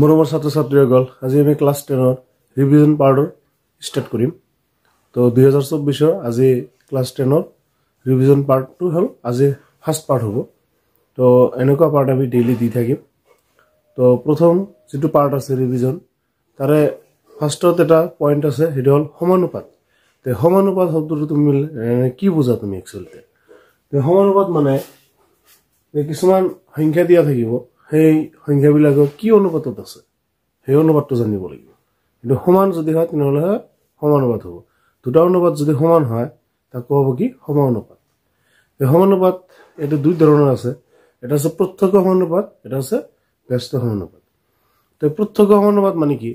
মৰমৰ ছাত্ৰ ছাত্ৰীসকল আজি আমি ক্লাছ 10 ৰিভিজন পাৰ্টৰ ষ্টাৰ্ট কৰিম তো 2024 আজি ক্লাছ 10 ৰিভিজন পাৰ্টটো হ'ল আজি ফাৰ্ষ্ট পাৰ্ট হ'ব তো এনেকুৱা পাৰ্ট আমি ডেইলি দি থাকিম তো প্ৰথম যেটো পাৰ্ট আছে ৰিভিজন তাৰে ফাৰ্ষ্টত এটা পইণ্ট আছে হেটো হ'ল সমানুপাত তে সমানুপাত শব্দটো তুমি কি বুজা তুমি একচুয়ালি তে সমানুপাত মানে কিছুমান সংখ্যা দিয়া থাকিব সেই সংখ্যাবিলাকৰ কি অনুপাতত আছে সেই অনুপাতটো জানিব লাগিব কিন্তু সমান যদি হয় তেনেহলে সমানুপাত হ'ব দুটা অনুপাত যদি সমান হয় তাক হ'ব কি সমানুপাত এই সমানুপাত এটা দুই ধৰণৰ আছে এটা আছে প্ৰত্যক্ষ সমানুপাত এটা আছে ব্যস্ত সমানুপাত তে প্ৰত্যক্ষ সমানুপাত মানে কি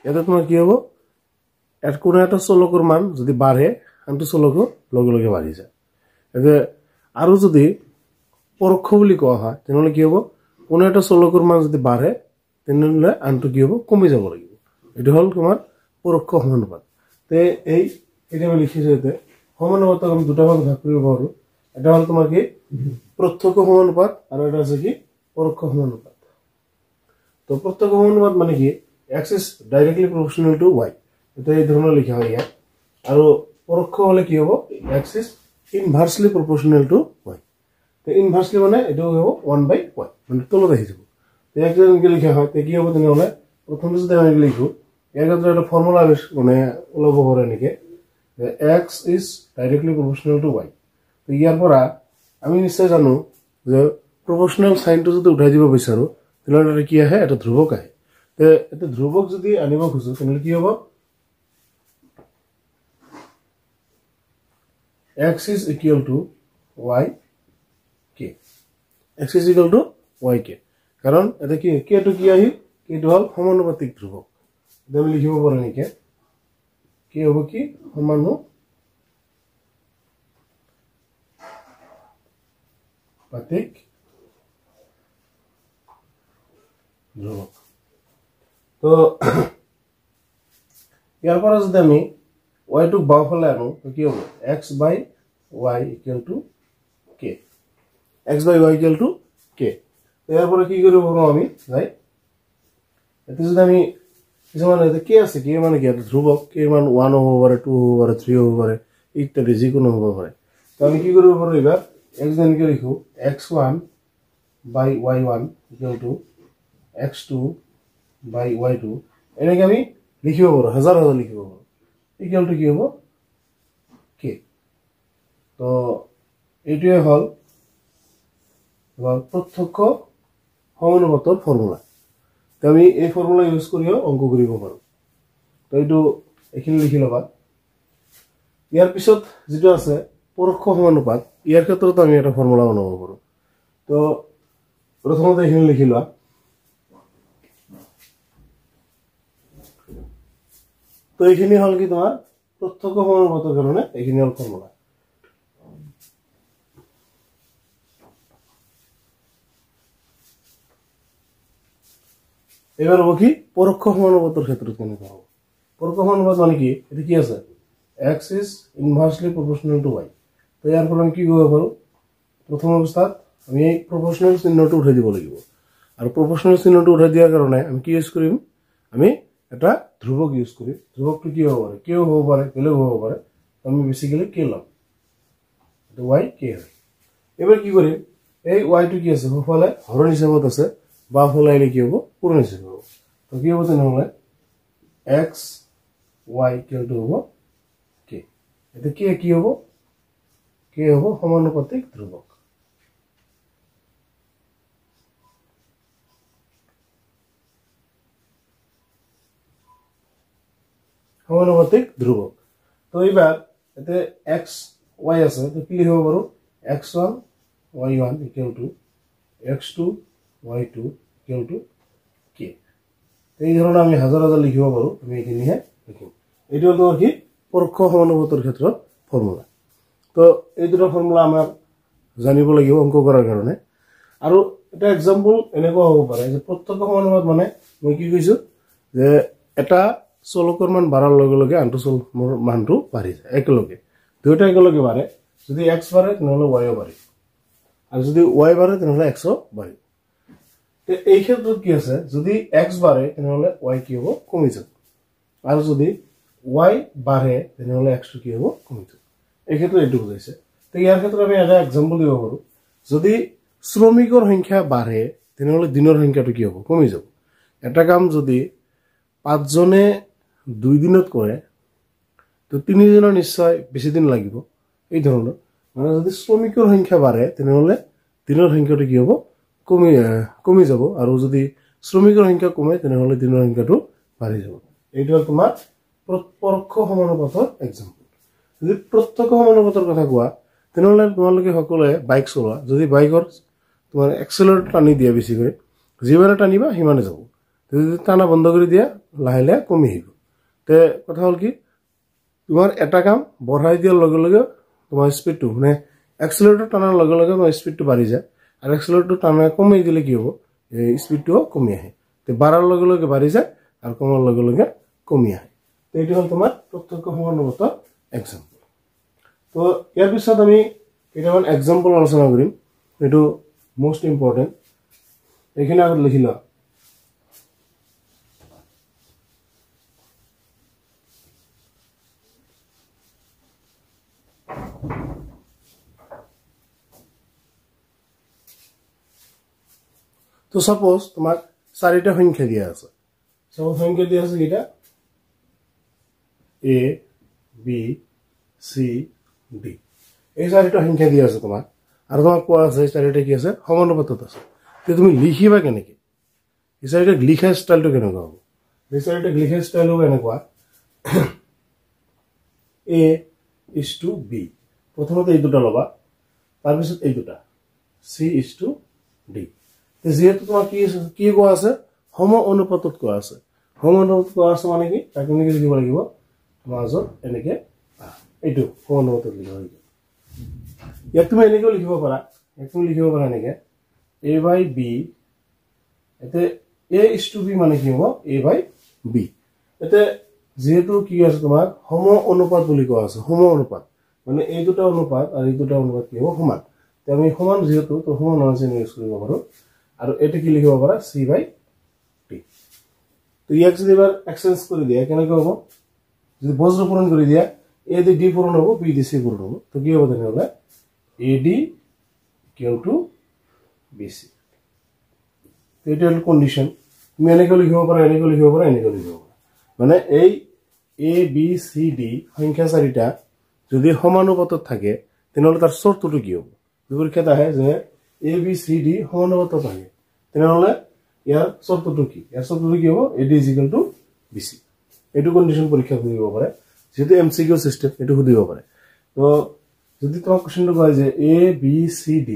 এটা তোমাৰ কি হ'ব এট কোন এটা চলকৰ মান যদি বাঢ়ে আনটো চলক লগে লগে বাঢ়ি যায় এতে আৰু যদি পৰোক্ষ বুলি কোৱা হয় তেনেহলে কি হ'ব কোন এটা চলকৰ মান যদি বাঢ়ে তেনেহলে আনটো কি হ'ব কমি যাব লাগিব এটো হল তোমাৰ পৰোক্ষ সমানুপাত তে এটা আমি লিখিছো এতে সমানুপাতক আমি দুটা ভাগ কৰিব পাৰো এটা হল তোমাৰ কি প্ৰত্যক্ষ সমানুপাত আৰু এটা আছে কি পৰোক্ষ সমানুপাত তো প্ৰত্যক্ষ সমানুপাত মানে কি x is directly proportional to y এটা এই ধৰণৰ লিখা হয় ইয়াত আৰু পৰোক্ষ হলে কি হ'ব x is inversely proportional to y তে ইনভার্সলি মানে এটো হ'ব 1/y মানে তলত আহি যাব তে একজনকে লিখা হয় তে কি হ'ব তেনেহলে প্ৰথমে যদি আমি লিখো এটাৰ এটা ফৰ্মুলা মানে ওলাব পাৰে নেকি x is directly proportional to y তো ইয়াৰ পৰা আমি নিশ্চয় জানো যে প্ৰপোৰ্শনাল সাইনটো যদি উঠাই দিব বিচাৰো তেনেহলে কি আহে এটা ধ্ৰুবক আহে তে এটা ধ্ৰুবক যদি আনিব খুজো তেনেহলে কি হ'ব x is equal to y k x is equal to y k কারণ এটা কি k টু কি আহিল k টু হল সমানুপাতিক ধ্রুবক আমি লিখিব পাৰো নেকি k হ'ব কি সমানুপাতিক ধ্ৰুবক তো ইয়াৰ পৰা যদি আমি y টু বাওফালে আনো তো কি হ'ব x by y equal to k x by y equal to k ইয়াৰ পৰা কি কৰিব পাৰো আমি যাই এতে যদি আমি কিছুমান এতে k আছে k মানে কি ধ্ৰুবক k মান 1 হ'ব পাৰে 2 হ'ব পাৰে 3 হ'ব পাৰে ইত্যাদি যিকোনো হ'ব পাৰে তো আমি কি কৰিব পাৰো এবাৰ x যেনেকৈ লিখো x1 by y1 equal to x2 by y2 এনেকৈ আমি লিখিব পাৰো হাজাৰ হাজাৰ লিখিব পাৰো equal to কি হ'ব k তো এইটোৱে হল প্ৰত্যক্ষ সমানুপাতৰ ফৰ্মুলা তো আমি এই ফৰ্মুলা ইউজ কৰিও অংক কৰিব পাৰো তো এইটো এখিনি লিখি লবা ইয়াৰ পিছত যেটো আছে পৰোক্ষ সমানুপাত ইয়াৰ ক্ষেত্ৰত আমি এটা ফৰ্মুলা বনাব পাৰো তো প্ৰথমতে এখিনি লিখি লোৱা তো এখিনি হল কি তোমাৰ প্ৰত্যক্ষ সমানুপাতৰ কাৰণে এখিনি হল ফৰ্মুলা এবাৰ হ'ব কি পৰোক্ষ সমানুপাতৰ ক্ষেত্ৰত কেনেকৈ হ'ব পৰোক্ষ সমানুপাত মানে কি এটা কি আছে x is inversely proportional to y তো ইয়াৰ পৰা আমি কি কৰিব পাৰো প্ৰথম অৱস্থাত আমি এই প্ৰপোৰ্শনাল চিহ্নটো উঠাই দিব লাগিব আৰু প্ৰপোৰ্শনাল চিহ্নটো উঠাই দিয়াৰ কাৰণে আমি কি ইউজ কৰিম আমি এটা ধ্ৰুবক ইউজ কৰিম ধ্ৰুবকটো কি হ'ব পাৰে কিয় হ'ব পাৰে কেলে হ'ব পাৰে আমি বেসিক্যালি k লম তো y k হয় এবাৰ কি কৰিম এই y টো কি আছে হফালে হৰণ হিচাপত আছে বাফালে আইলে কি হ'ব পূৰণ হিচাপত হ'ব তো কি হ'ব তেনেহলে x y equal to হ'ব k এটা কি হ'ব k হ'ব সমানুপাতিক ধ্ৰুবক সমানুপাতিক ধ্ৰুবক তো এবাৰ এতে x y আছে তো কি লিখিব পাৰো x1 y1 equal to x2 y2 equal to k এই ধৰণৰ আমি হাজাৰ হাজাৰ লিখিব পাৰো আমি এখিনিহে লিখিম এইটো হল কি পৰোক্ষ সমানুপাতৰ ক্ষেত্ৰত ফৰ্মুলা তো এই দুটা ফৰ্মুলা আমাৰ জানিব লাগিব অংক কৰাৰ কাৰণে আৰু এটা এক্সাম্পল এনেকুৱা হ'ব পাৰে যে প্ৰত্যক্ষ সমানুপাত মানে মই কি কৈছো যে এটা চলকৰ মান বাঢ়াৰ লগে লগে আনটো চলকৰ মানটো বাঢ়ি যায় একেলগে দুইটা একেলগে বাঢ়ে যদি x বাঢ়ে তেনেহলে y বাঢ়ে আৰু যদি y বাঢ়ে তেনেহলে x বাঢ়ে তে এই ক্ষেত্ৰত কি আছে যদি x বাঢ়ে তেনেহলে y কি হ'ব কমি যাব আৰু যদি y বাঢ়ে তেনেহলে x কি হ'ব কমি যাব এই ক্ষেত্ৰত এইটো বুজাইছে তে ইয়াৰ ক্ষেত্ৰত আমি এটা एग्जांपल দিব পাৰো যদি শ্ৰমিকৰ সংখ্যা বাঢ়ে তেনেহলে দিনৰ সংখ্যাটো কি হ'ব কমি যাব এটা কাম যদি 5 জনে 2 দিনত কৰে তো 3 জনৰ নিশ্চয় বেছি দিন লাগিব এই ধৰণৰ মানে যদি শ্ৰমিকৰ সংখ্যা বাঢ়ে তেনেহলে দিনৰ সংখ্যাটো কি হ'ব কমি যাব আৰু যদি শ্ৰমিকৰ সংখ্যা কমে তেনেহলে দিনৰ সংখ্যাটো বাঢ়ি যাব এইটো তোমাৰ পৰোক্ষ সমানুপাতৰ एग्जांपल যদি প্ৰত্যক্ষ সমানুপাতৰ কথা কোৱা তেনেহলে তোমালোকে সকলোৱে বাইক চলোৱা যদি বাইকৰ তোমাৰ এক্সেলাৰেটৰ টানি দিয়া বেছি কৰি যিমানে টানিবা সিমানে যাব যদি টানা বন্ধ কৰি দিয়া লাহে লাহে কমি আহিব তে কথা হল কি তোমাৰ এটা কাম বঢ়াই দিয়াৰ লগে লগে তোমাৰ স্পিডটো মানে এক্সেলাৰেটৰ টানাৰ লগে লগে তোমাৰ স্পিডটো বাঢ়ি যায় আৰু এক্সেলাৰেটৰ টানা কমাই দিলে কি হ'ব এই স্পিডটো কমি আহে তে বাঢ়াৰ লগে লগে বাঢ়ি যায় আৰু কমাৰ লগে লগে কমি আহে তে এইটো হল তোমাৰ প্ৰত্যক্ষ সমানুপাতৰ एग्जांपल তো ইয়াৰ পিছত আমি কেইটামান एग्जांपल আলোচনা কৰিম এটো মোস্ট ইম্পৰ্টেন্ট এখানে আগত লিখিলা তো সাপোজ তোমাক চাৰিটা সংখ্যা দিয়া আছে সব সংখ্যা দিয়া আছে কিটা a b c d এই চাৰিটা সংখ্যা দিয়া আছে তোমাক আৰু তোমাক কোৱা আছে চাৰিটা কি আছে সমানুপাতত আছে তে তুমি লিখিবা কেনেকে এই চাৰিটা লিখা ষ্টাইলটো কেনেকুৱা হ'ব এই চাৰিটা লিখা ষ্টাইল হ'ব এনেকুৱা a is to b প্ৰথমতে এই দুটা লবা তাৰ পিছত এই দুটা c is to d তে যেহেতু তোমাক কি কোৱা আছে সম অনুপাতত কোৱা আছে সম অনুপাতত কোৱা আছে মানে কি তাক তুমি লিখিব লাগিব মাজত এনেকে এইটো সম অনুপাতত লিখিব লাগিব ইয়াক তুমি এনেকৈ লিখিব পাৰা এনেকে a by b এতে a is to b মানে কি হ'ব a by b এতে যেহেতু কি আছে তোমাৰ সম অনুপাত বুলি কোৱা আছে সম অনুপাত মানে এই দুটা অনুপাত আৰু এই দুটা অনুপাত কি হ'ব সমান তে আমি সমান যেহেতু তো সমান আছে ইউজ কৰিব পাৰো আৰু এটা কি লিখিব পাৰা c by d তো ইয়াক যদি এবাৰ এক্সচেঞ্জ কৰি দিয়া কেনেকৈ হ'ব যদি বজ্ৰ পূৰণ কৰি দিয়া a দি d পূৰণ হ'ব b দি c পূৰণ হ'ব তো কি হ'ব তেনেহলে AD equal to BC. এটা হল কন্ডিশন তুমি এনেকৈ লিখিব পাৰা এনেকৈ লিখিব পাৰা মানে এই A B C D সংখ্যা চাৰিটা যদি সমানুপাতত থাকে তেনেহলে তাৰ শৰ্তটো কি হ'ব পৰীক্ষাত আহে যে A B C D সমানুপাতত থাকে তেনেহলে ইয়াৰ শৰ্তটো কি হ'ব AD equal to BC এইটো কন্ডিশন পৰীক্ষা কৰিব পাৰে যেটো MCQ সিস্টেম এটো সুধিব পাৰে তো যদি তোমাক কোশ্চেনটো কয় যে a b c d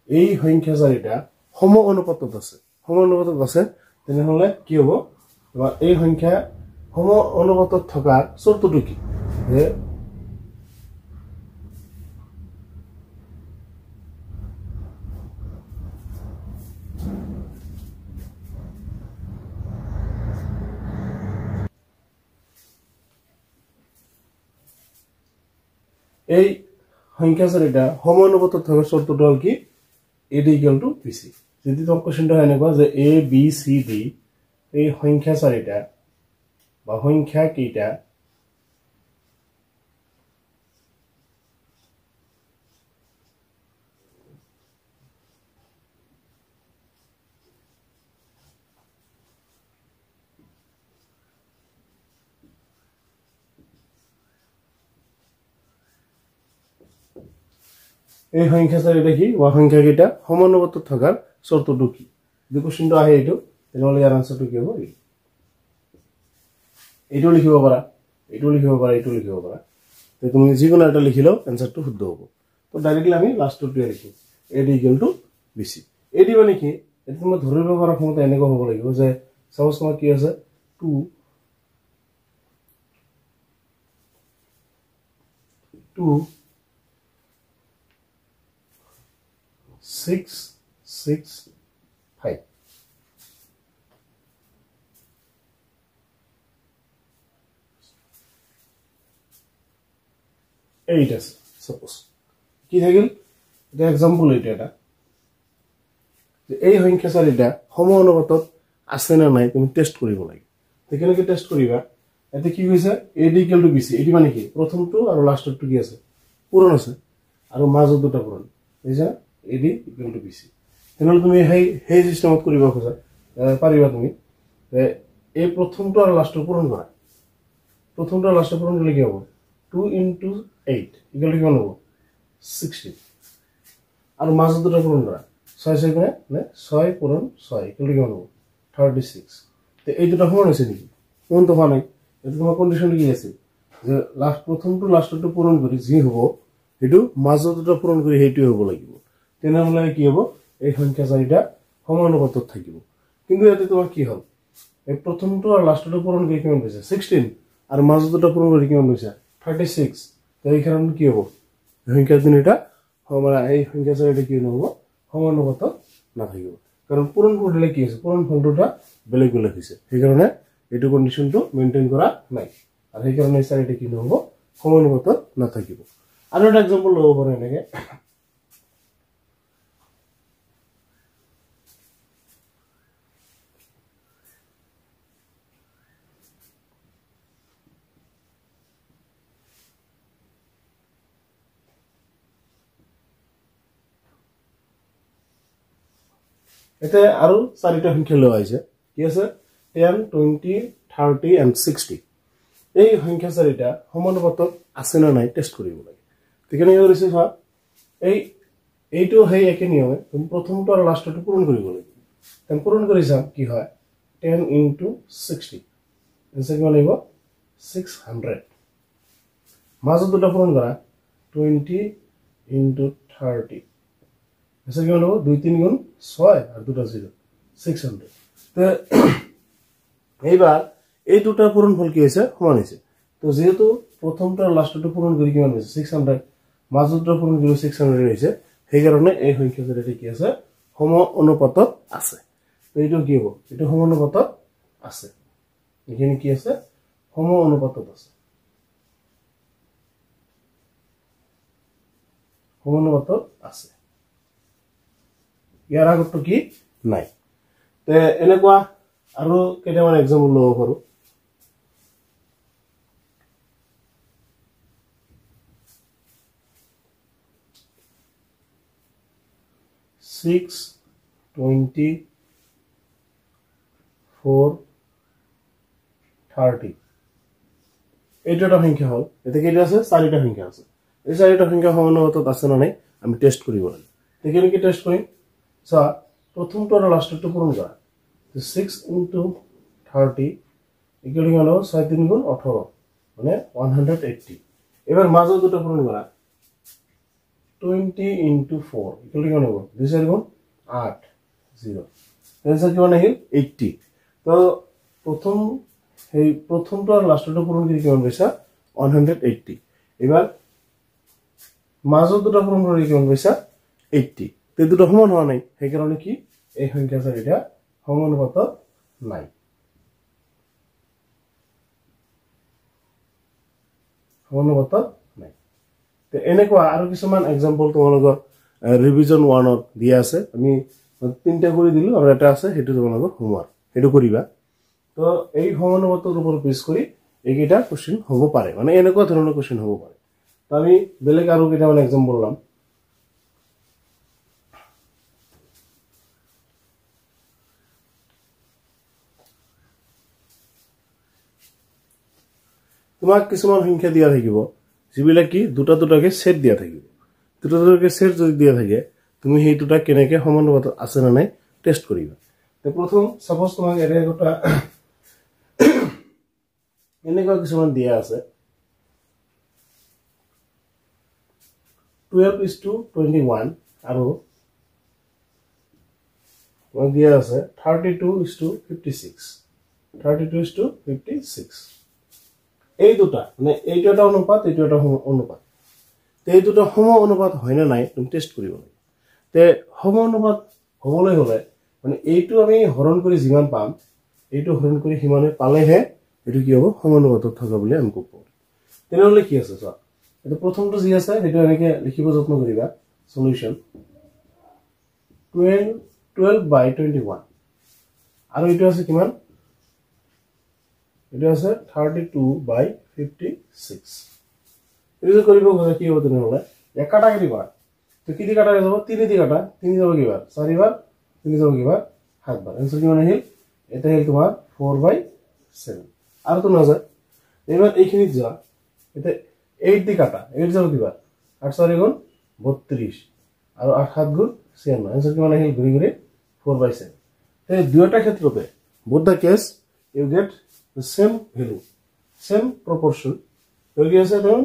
এই সংখ্যা চাৰিটা সম অনুপাতত আছে তেনেহলে কি হ'ব বা এই সংখ্যা সম অনুপাতত থকা শর্তটো কি যে এই সংখ্যা চাৰিটা সম অনুপাতত থকা শর্তটো হল কি AD equal to BC যদি তোমাক কোশ্চেনটো হয় এনেকুৱা যে A B C D এই সংখ্যা চাৰিটা বা সংখ্যা কেইটা এই সংখ্যা চাৰিটা কি বা সংখ্যা কেইটা সমানুপাতত থকাৰ শৰ্তটো কি যদি কোশ্চেনটো আহে এইটো তেনেহলে ইয়াৰ আনসাৰটো কি হ'ব এইটো লিখিব পাৰা তে তুমি যিকোনো এটা লিখিলেও আনসাৰটো শুদ্ধ হ'ব তো ডাইৰেক্টলি আমি লাষ্টটো লিখিম AD equal to BC AD মানে কি এটা তুমি ধৰিব পৰা ক্ষমতা এনেকুৱা হ'ব লাগিব যে সাপোজ তোমাৰ কি আছে 2 6 6 5 8 আছে suppose কি থাকিল এটা एग्जांपल এটা যে এই সংখ্যা চাৰিটা সমানুপাতত আছে না নাই তুমি টেষ্ট কৰিব লাগে তো কেনেকৈ টেষ্ট কৰিবা এতে কি হৈছে AD equal to BC AD মানে কি প্ৰথমটো আৰু লাষ্টৰটো কি আছে পূৰণ আছে আৰু মাজত দুটা পূৰণ বুজিছা এডি ইকুয়াল টু বিসি তেনেহলে তুমি সেই সিস্টেমত কৰিবা খোজা পাৰিবা তুমি এই প্ৰথমটো আৰু লাষ্টৰ পূৰণ কৰা প্ৰথমটো আৰু লাষ্টৰ পূৰণ কৰিলে কি হ'ব 2 into 8 ইকুয়াল টু কিমান হ'ব 16 আৰু মাজত দুটা পূৰণ কৰা 6 6 গুণে নে 6 পূৰণ 6 ইকুয়াল টু কিমান হ'ব 36 তে এই দুটা সমান হৈছে নেকি কোনটো হোৱা নাই এটা তোমাৰ কন্ডিশন কি আছে যে লাষ্ট প্ৰথমটো লাষ্টৰটো পূৰণ কৰি যি হ'ব এটো মাজত দুটা পূৰণ কৰি হেইটোই হ'ব লাগিব তেনেহলে কি হ'ব এই সংখ্যা চাৰিটা সমানুপাতত থাকিব কিন্তু ইয়াতে তোমাৰ কি হ'ল এই প্ৰথমটো আৰু লাষ্টৰটো পূৰণ কৰি কিমান হৈছে 16 আৰু মাজত দুটা পূৰণ কৰি কিমান হৈছে 36 তো এই কাৰণে কি হ'ব সংখ্যা তিনিটা মানে এই সংখ্যা চাৰিটা কি নহ'ব সমানুপাতত নাথাকিব কাৰণ পূৰণ কৰিলে কি আছে পূৰণ ফলটোটা বেলেগ বেলেগ হৈছে সেই কাৰণে এটো কন্ডিশনটো মেইনটেইন কৰা নাই আৰু সেই কাৰণে চাৰিটা কি নহ'ব সমানুপাতত নাথাকিব আৰু এটা এক্সাম্পল ল'ব পাৰো এনেকে এতে আৰু চাৰিটা সংখ্যা লোৱা হৈছে কি আছে 10 20 30 and 60 এই সংখ্যা চাৰিটা সমানুপাতত আছে না নাই টেষ্ট কৰিব লাগে ঠিকনে কৰিছে চোৱা এইটো হেই একে নিয়মে তুমি প্ৰথমটো আৰু লাষ্টটো পূৰণ কৰিব লাগে তেন পূৰণ কৰিছা কি হয় 10 into 60 এনসাৰ কিমান আহিব 600 মাজত দুটা পূৰণ কৰা 20 into 30 এসে কি হলো 2 3 গুণ 6 আর দুটো 0 600 তো এইবার এই দুটো পূরণফল কি হইছে সমান হইছে তো যেহেতু প্রথমটা লাস্টটা পূরণ করি কিমান হইছে 600 মাজতটা পূরণ করি 600 হইছে সেই কারণে এই সংখ্যাটা কি আছে সম অনুপাতত আছে তো এইটো কি হ'ব এটা সম অনুপাতত আছে এখানে কি আছে সম অনুপাতত আছে সম অনুপাতত আছে ইয়াৰ আগতো কি নাই তে এনেকুৱা আৰু কেইটামান এক্সাম্পল ল'ব পাৰো 6 20 4 30 এইটা সংখ্যা হল এতে কি আছে চাৰিটা সংখ্যা আছে এই চাৰিটা সংখ্যা সমানুপাতত আছে না নাই আমি টেষ্ট কৰিব লাগে এখানে কি টেষ্ট কৰিম সো প্রথমটো আর লাস্টটো পূরণ করা 6 into 30 ইকুয়াল টু হলো 6 3 গুণ 18 মানে 180 এবার মাজত দুটো পূরণ করা 20 into 4 ইকুয়াল টু হলো 2 4 গুণ 8 0 आंसर কি মানে 80 তো প্রথমটো আর লাস্টটো পূরণ করে কেমন পয়সা 180 এবার মাজত দুটো পূরণ করে কেমন পয়সা 80 তে দুটো সমান হওয়া নাই সেই কারণে কি এই সংখ্যা চাৰিটা সমানুপাতত নাই সমানুপাতত নাই তে এনেকুৱা আৰু কিছুমান এক্সাম্পল তোমালোকৰ ৰিভিজন 1 ত দিয়া আছে আমি তিনটা কৰি দিলো আৰু এটা আছে হেতু তোমালোকৰ হোমৱৰ্ক হেতু কৰিবা তো এই সমানুপাতৰ ওপৰত বেছ কৰি এইকেইটা কোশ্চেন হ'ব পাৰে মানে এনেকুৱা ধৰণৰ কোশ্চেন হ'ব পাৰে তো আমি বেলেগ আৰু কেইটামান এক্সাম্পল ল'ম তোমাক কিছুমান সংখ্যা দিয়া থাকিব যিবিলাক কি দুটা দুটাকে সেট দিয়া থাকিব দুটা দুটাকে সেট যদি দিয়া থাকে তুমি সেই দুটা কেনেকে সমানুপাতত আছে না নাই টেষ্ট কৰিবা তো প্ৰথম সাপোজ তোমাক এৰে এটা এনেকুৱা কিছুমান দিয়া আছে 12:21 আৰু তোমাক দিয়া আছে 32:56 32:56 এই দুটা মানে এইটো এটা অনুপাত এইটো এটা অনুপাত তে এই দুটা সম অনুপাত হয় না নাই তুমি টেষ্ট কৰিব লাগে তে সম অনুপাত হ'বলৈ হলে মানে এইটো আমি হৰণ কৰি যিমান পাম এইটো হৰণ কৰি সিমানে পালেহে এটো কি হ'ব সম অনুপাতত থকা বুলি আমি ক'ব পাৰো তেনেহলে কি আছে চোৱা এটা প্ৰথমটো যি আছে হেতু এনেকে লিখিব যত্ন কৰিবা সলিউশন 12 12/21 আৰু এইটো আছে কিমান এইটো আছে 32/56 এইটো কৰিব গলে কি হ'ব তেনেহলে এক কাটা কি কৰা তো কি দি কাটা যাব 3 দি কাটা 3 যাব কিবাৰ 4 বাৰ 3 যাব কিবাৰ 7 বাৰ आंसर কিমান আহিল এটা আহিল তোমাৰ 4/7 আৰু তো নাযায় এবাৰ এইখিনি যা এটা 8 দি কাটা 8 যাব কিবাৰ 8 4 গুণ 32 আৰু 8 7 গুণ 96 आंसर কিমান আহিল ঘুৰি ঘুৰি 4/7 এই দুয়োটা ক্ষেত্ৰতে both the case you get the same value same proportion you get আছে দেখুন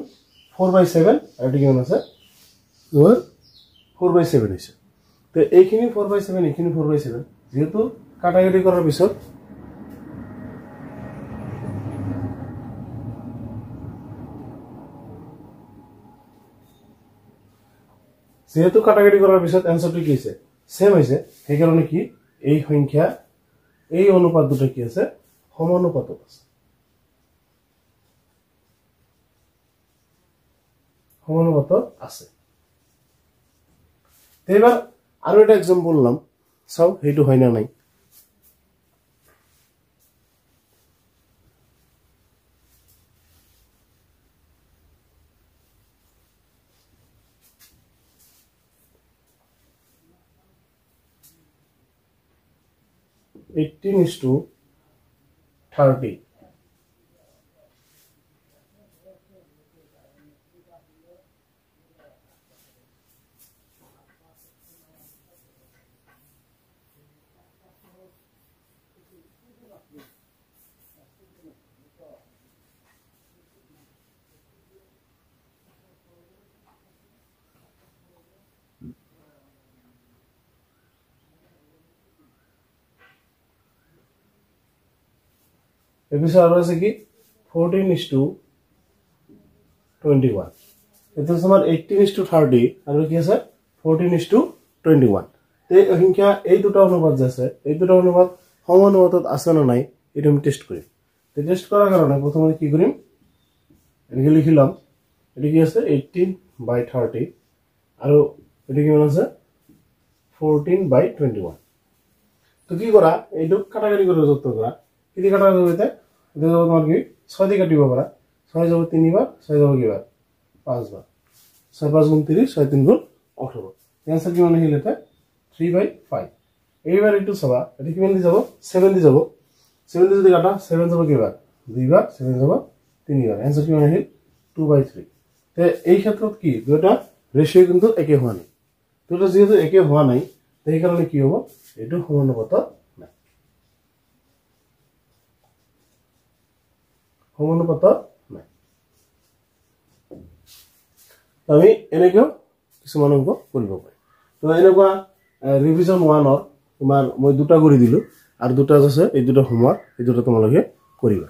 4/7 আৰু এটো কিমান আছে your 4/7 আছে তো এইখিনি 4/7 এইখিনি 4/7 যেহেতু কাটাকাটি কৰাৰ পিছত যেহেতু কাটাকাটি কৰাৰ পিছত आंसरটো কি হৈছে সেম হৈছে সেই কাৰণে কি এই সংখ্যা এই অনুপাত দুটা কি আছে সমানুপাতত আছে সমানুপাতত আছে এবাৰ আৰু এটা एग्जांपल লম চাও হেতু হয় না নাই (18:30) এপিসোড আৰু আছে কি 14:21 এটা সমান 18:30 আৰু কি আছে 14:21 এই সংখ্যা এই দুটা অনুপাত আছে এই দুটা অনুপাত সমানুপাতত আছে না নাই এটা আমি টেস্ট কৰিম তে টেস্ট কৰাৰ কাৰণে প্ৰথমে কি কৰিম এনেকৈ লিখিলাম এটা কি আছে 18/30 আৰু এটা কি আছে 14/21 তো কি কৰা এইটো কাটাকাটি কৰি যত কৰা কি কাটা যাব এটা এটা যাব তোমাৰ কি 6 দি কাটিব পাৰা 6 যাব 3 বাৰ 6 যাব কিবাৰ 5 বাৰ 6 5 গুণ 30 6 3 গুণ 18 आंसर কিমান আহিল এটা 3/5 এইবাৰ এইটো চাবা এটা কিমান দি যাব 7 দি যাব 7 দি যদি কাটা 7 যাব কিবাৰ 2 বাৰ 7 যাব 3 বাৰ आंसर কিমান আহিল 2/3 তে এই ক্ষেত্ৰত কি দুটা ৰেশিও কিন্তু একে হোৱা নাই দুটা যেহেতু একে হোৱা নাই সেই কাৰণে কি হ'ব এটো সমানুপাত নাই সমানুপাত নাই আমি এনেকৈ কিছুমান অংক কৰিব পাৰি তো এনেকুৱা ৰিভিজন 1 ৰ তোমাৰ মই দুটা কৰি দিলো আৰু দুটা আছে এই দুটা হোমৱৰ্ক এই দুটা তোমালোকে কৰিবা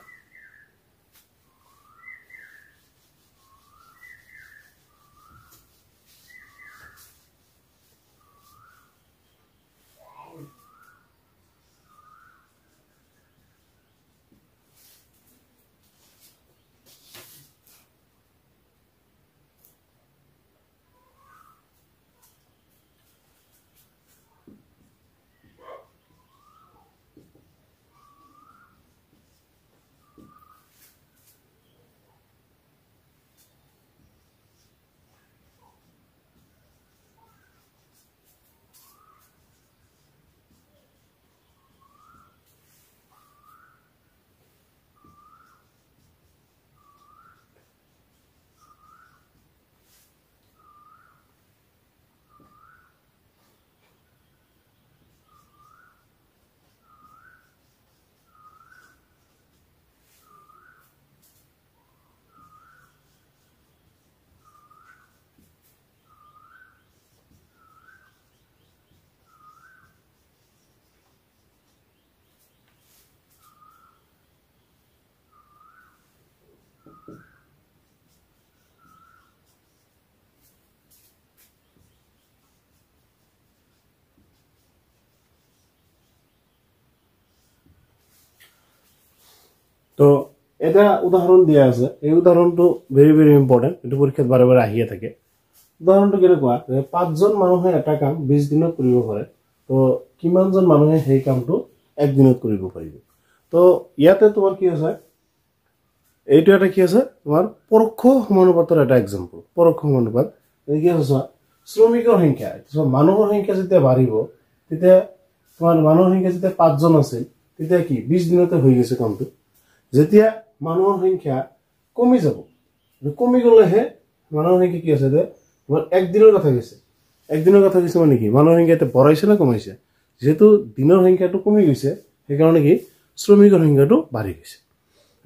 তো এটা উদাহৰণ দিয়া আছে এই উদাহৰণটো ভেৰি ভেৰি ইম্পৰ্টেন্ট এটো পৰীক্ষাত বাৰে বাৰে আহিয়ে থাকে উদাহৰণটো কেনেকুৱা যে 5 জন মানুহে এটা কাম 20 দিনত কৰিব পাৰে তো কিমানজন মানুহে সেই কামটো একদিনত কৰিব পাৰিব তো ইয়াতে তোমাৰ কি আছে এইটো এটা কি আছে তোমাৰ পৰোক্ষ সমানুপাতৰ এটা এক্সাম্পল পৰোক্ষ সমানুপাত কি আছে শ্ৰমিকৰ সংখ্যা মানুহৰ সংখ্যা যেতিয়া বাঢ়িব তেতিয়া তোমাৰ মানুহৰ সংখ্যা যেতিয়া 5 জন আছিল তেতিয়া কি 20 দিনতে হৈ গৈছে কামটো যেতিয়া মানুহৰ সংখ্যা কমি যাব কমি গলেহে মানুহৰ সংখ্যা কি আছে যে তোমাৰ একদিনৰ কথা কৈছে মানে কি মানুহৰ সংখ্যা এটা বঢ়াইছে না কমাইছে যেহেতু দিনৰ সংখ্যাটো কমি গৈছে সেইকাৰণে কি শ্ৰমিকৰ সংখ্যাটো বাঢ়ি গৈছে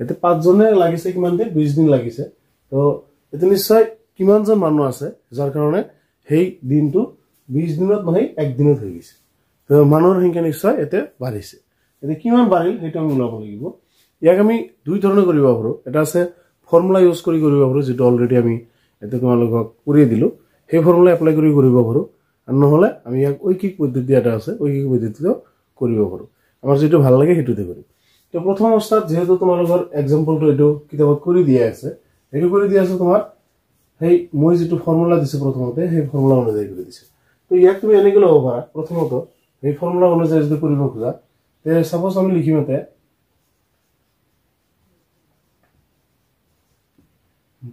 এতে 5 জনে লাগিছে কিমান দিন 20 দিন লাগিছে তো এতে নিশ্চয় কিমানজন মানুহ আছে যাৰ কাৰণে সেই দিনটো 20 দিনত মানে এক দিনত হৈ গৈছে তো মানুহৰ সংখ্যা নিশ্চয় এতে বাঢ়িছে এতে কিমান বাঢ়িল সেইটো আমি ওলাব লাগিব ইয়াক আমি দুই ধৰণে কৰিব পাৰো এটা আছে ফৰ্মুলা ইউজ কৰি কৰিব পাৰো যেটো অলৰেডি আমি এতে তোমালোকক কৰি দিলো সেই ফৰ্মুলা এপ্লাই কৰি কৰিব পাৰো আৰু নহলে আমি ইয়াক ঐকিক পদ্ধতি এটা আছে ঐকিক পদ্ধতিটো কৰিব পাৰো আমাৰ যেটো ভাল লাগে হেতুতে কৰিম তো প্ৰথম অৱস্থাত যেহেতু তোমালোকৰ এক্সাম্পলটো এটো কিতাপত কৰি দিয়া আছে এটো কৰি দিয়া আছে তোমাৰ সেই মই যেটো ফৰ্মুলা দিছে প্ৰথমতে সেই ফৰ্মুলা অনুযায়ী কৰি দিছে তো ইয়াক তুমি এনেকৈ লব পাৰা প্ৰথমত এই ফৰ্মুলা অনুযায়ী যদি কৰিব খোজা তে সাপোজ আমি লিখিমতে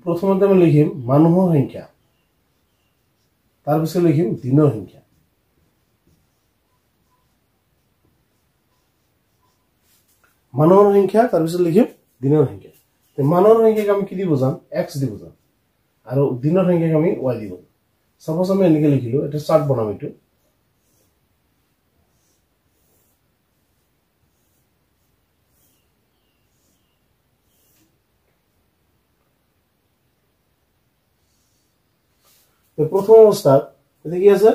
প্ৰথমতে আমি লিখিম মানুহৰ সংখ্যা তাৰ পিছত লিখিম দিনৰ সংখ্যা মানুহৰ সংখ্যা তাৰ পিছত লিখিম দিনৰ সংখ্যা তে মানুহৰ সংখ্যাক আমি কি দি বুজাম x দি বুজাম আৰু দিনৰ সংখ্যাক আমি y দি বুজাম সাপোজ আমি এনেকৈ লিখিলো এটা চাৰ্ট বনাম এটো তো প্ৰথম অৱস্থাত এতে কি আছে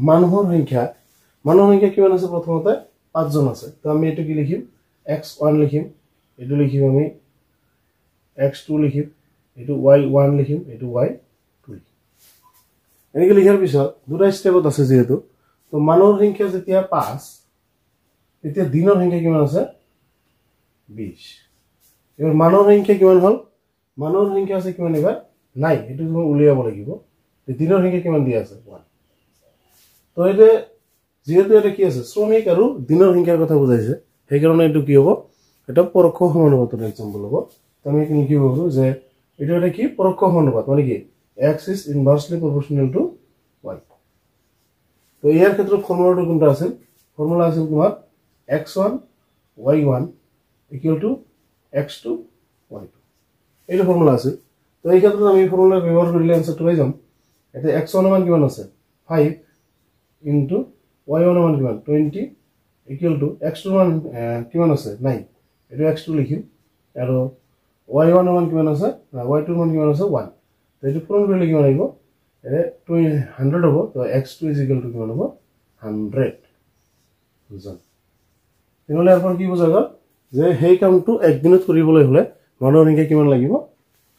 মানুহৰ সংখ্যা কিমান আছে প্ৰথমতে 5 জন আছে তো আমি এটো কি লিখিম x1 লিখিম এটো লিখিম আমি x2 লিখিম এটো y1 লিখিম এটো y2 লিখিম এনেকৈ লিখাৰ পিছত দুটা স্টেপত আছে যেহেতু তো মানুহৰ সংখ্যা যেতিয়া 5 তেতিয়া দিনৰ সংখ্যা কিমান আছে 20 এবাৰ মানুহৰ সংখ্যা কিমান হল মানুহৰ সংখ্যা আছে কিমান এবাৰ নাই এটো তুমি উলিয়াব লাগিব দিনৰ সংখ্যা কিমান দিয়া আছে 1 তো এতে যেহেতু এটা কি আছে শ্ৰমিক আৰু দিনৰ সংখ্যাৰ কথা বুজাইছে সেই কাৰণে এটো কি হ'ব এটা পৰোক্ষ সমানুপাতৰ এক্সাম্পল হ'ব তো আমি কি লিখিব পাৰো যে এটা এটা কি পৰোক্ষ সমানুপাত মানে কি x is inversely proportional to y তো ইয়াৰ ক্ষেত্ৰত ফৰ্মুলাটো কোনটা আছে ফৰ্মুলা আছে তোমাৰ x1 y1 equal to x2 y2 এইটো ফৰ্মুলা আছে তো এই ক্ষেত্ৰত আমি ফৰ্মুলা ব্যৱহাৰ কৰিলে আনসাৰটো পাই যাম এতে x1 মান কিমান আছে 5 into y1 মান কিমান 20 equal to x2 মান কিমান আছে 9 এটো x2 লিখিম আৰু y1 মান কিমান আছে y2 মান কিমান আছে 1 তো এটো পূৰণ কৰিলে কিমান আহিব এ 100 হ'ব তো x2 কিমান হ'ব 100 বুঝান তেনলে আপন কি বুজা গল যে হেই কামটো এক দিনত কৰিবলৈ হলে মানুহৰ সংখ্যা কিমান লাগিব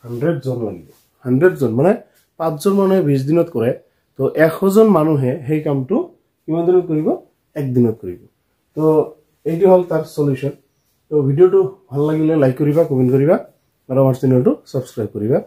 100 জন লাগিব 100 জন মানে 5 জন মানুহে 20 দিনত কৰে তো 100 জন মানুহে হেই কামটো কিমান দিনত কৰিব এক দিনত কৰিব তো এইটো হল তাৰ সলিউশন তো ভিডিওটো ভাল লাগিলে লাইক কৰিবা কমেন্ট কৰিবা আৰু আমাৰ চেনেলটো সাবস্ক্ৰাইব কৰিবা